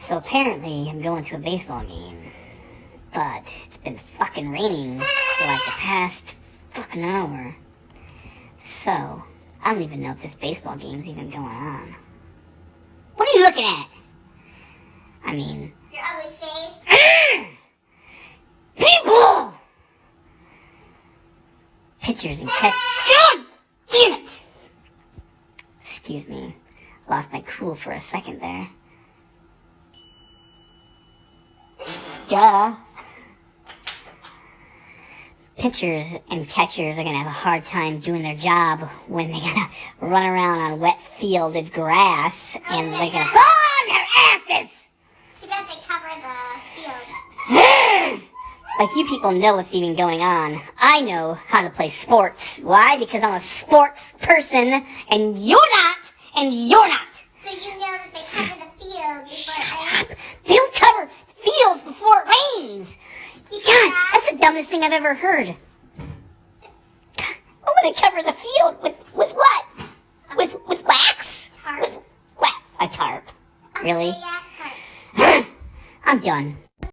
So apparently I'm going to a baseball game, but it's been fucking raining for like the past fucking hour. So I don't even know if this baseball game's even going on. What are you looking at? I mean, Your ugly face. people! Pitchers and catch. God damn it! Excuse me. Lost my cool for a second there. Duh. Pitchers and catchers are gonna have a hard time doing their job when they gotta run around on wet fielded grass and they're gonna fall on their asses! Too bad they cover the field. Like you people know what's even going on. I know how to play sports. Why? Because I'm a sports person and you're not, and you're not. So you know that they cover the field before it rains? They don't cover fields before it rains. God, that's the dumbest thing I've ever heard. I'm gonna cover the field with what? With wax? Tarp. With what? A tarp. A Really? big ass tarp. I'm done.